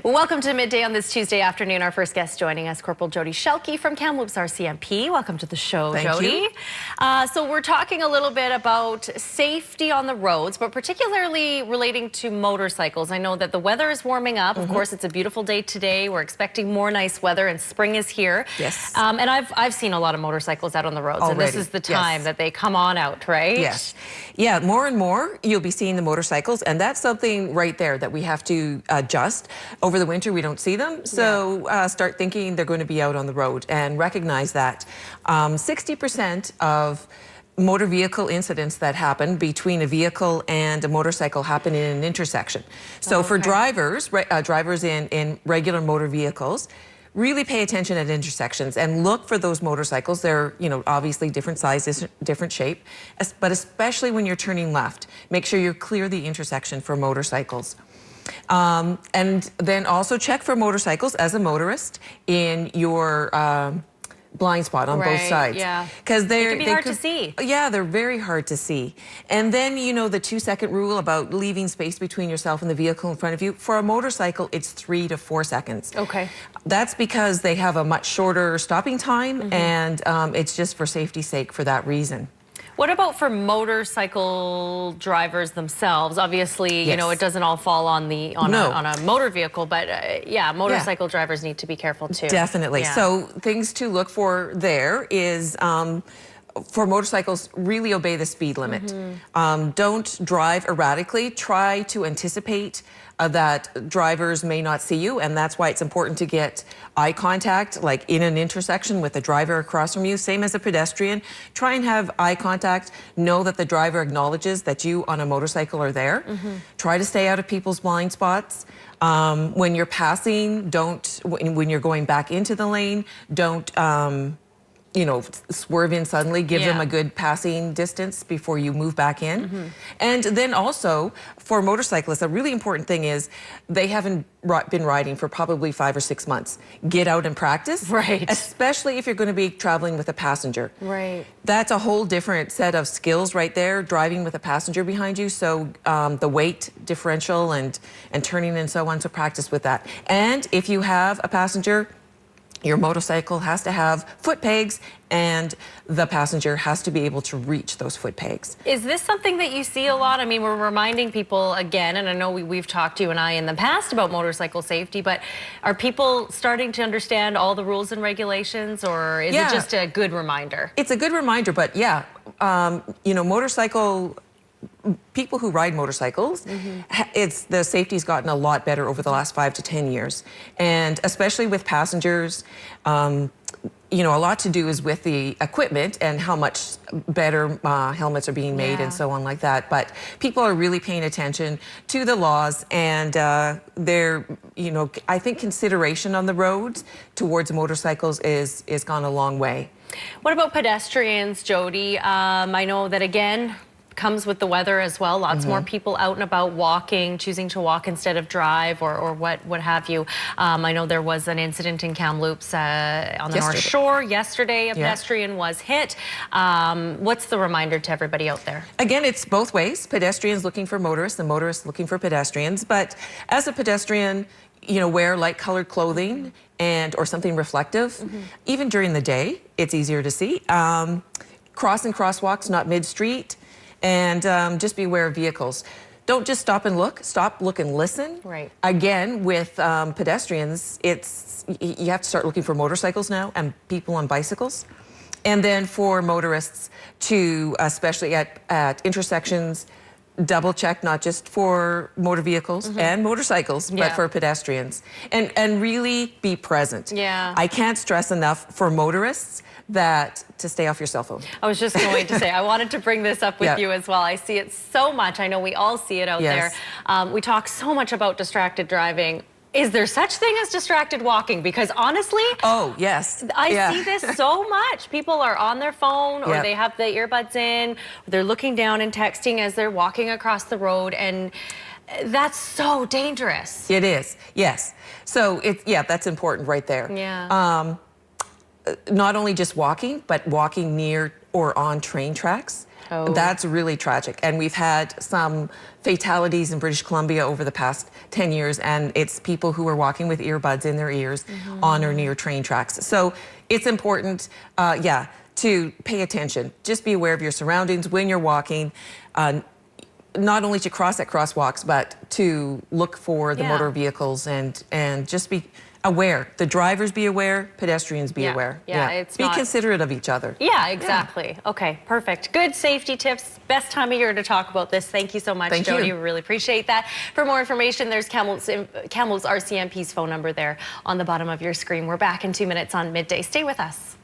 Well, welcome to Midday on this Tuesday afternoon. Our first guest joining us, Corporal Jody Shelkey from Kamloops RCMP. Welcome to the show, Jody. So we're talking a little bit about safety on the roads, but particularly relating to motorcycles. I know that the weather is warming up. Of course, it's a beautiful day today. We're expecting more nice weather, and spring is here. Yes. And I've seen a lot of motorcycles out on the roads, and this is the time that they come on out, right? Yes. Yeah, more and more you'll be seeing the motorcycles, and that's something right there that we have to adjust. Over the winter, we don't see them, so start thinking they're going to be out on the road and recognize that 60% of motor vehicle incidents that happen between a vehicle and a motorcycle happen in an intersection. So for drivers, drivers in regular motor vehicles, really pay attention at intersections and look for those motorcycles. They're, obviously different sizes, different shape, but especially when you're turning left, make sure you clear the intersection for motorcycles. And then also check for motorcycles as a motorist in your blind spot on both sides. Because they can be hard to see. Yeah, they're very hard to see. And then, the 2-second rule about leaving space between yourself and the vehicle in front of you. For a motorcycle, it's 3 to 4 seconds. Okay. That's because they have a much shorter stopping time, and it's just for safety's sake for that reason. What about for motorcycle drivers themselves? Obviously, it doesn't all fall on a motor vehicle, but motorcycle drivers need to be careful too. Definitely. So things to look for there is for motorcycles, really obey the speed limit. Don't drive erratically. Try to anticipate that drivers may not see you, and that's why it's important to get eye contact, like in an intersection with the driver across from you. Same as a pedestrian. Try and have eye contact. Know that the driver acknowledges that you on a motorcycle are there. Try to stay out of people's blind spots. When you're passing, when you're going back into the lane, don't swerve in suddenly. Give them a good passing distance before you move back in. And then also, for motorcyclists, a really important thing is they haven't been riding for probably 5 or 6 months. Get out and practice. Right. Especially if you're going to be traveling with a passenger. Right. That's a whole different set of skills right there, driving with a passenger behind you. So the weight differential and turning and so on, so practice with that. And if you have a passenger, your motorcycle has to have foot pegs, and the passenger has to be able to reach those foot pegs. Is this something that you see a lot? I mean, we're reminding people again, and I know we've talked, you and I, in the past about motorcycle safety, but are people starting to understand all the rules and regulations, or is it just a good reminder? It's a good reminder, but people who ride motorcycles, the safety's gotten a lot better over the last 5 to 10 years. And especially with passengers, a lot to do is with the equipment and how much better helmets are being made and so on like that. But people are really paying attention to the laws, and I think consideration on the roads towards motorcycles is gone a long way. What about pedestrians, Jody? I know that, again, comes with the weather as well. Lots more people out and about walking, choosing to walk instead of drive or what have you. I know there was an incident in Kamloops on the North Shore yesterday. A pedestrian was hit. What's the reminder to everybody out there? Again, it's both ways. Pedestrians looking for motorists and motorists looking for pedestrians. But as a pedestrian, wear light-colored clothing or something reflective. Even during the day, it's easier to see. Cross and crosswalks, not mid-street. And just be aware of vehicles. Don't just stop and look. Stop, look, and listen. Right. Again, with pedestrians, you have to start looking for motorcycles now and people on bicycles. And then for motorists to, especially at intersections, double check, not just for motor vehicles and motorcycles, but for pedestrians. And really be present. I can't stress enough for motorists to stay off your cell phone. I was just going to say, I wanted to bring this up with you as well. I see it so much. I know we all see it out there. We talk so much about distracted driving. Is there such thing as distracted walking? Because honestly, I see this so much. People are on their phone, or they have the earbuds in, or they're looking down and texting as they're walking across the road, and that's so dangerous. It is, yes. So that's important right there. not only just walking, but walking near or on train tracks. Oh. That's really tragic. And we've had some fatalities in British Columbia over the past 10 years, and it's people who are walking with earbuds in their ears on or near train tracks. So it's important, to pay attention. Just be aware of your surroundings when you're walking. Not only to cross at crosswalks, but to look for the motor vehicles and just be aware. The drivers be aware, pedestrians be aware. Be considerate of each other. Yeah, exactly. Yeah. Okay, perfect. Good safety tips. Best time of year to talk about this. Thank you so much, Jody. We really appreciate that. For more information, there's Kamloops RCMP's phone number there on the bottom of your screen. We're back in 2 minutes on Midday. Stay with us.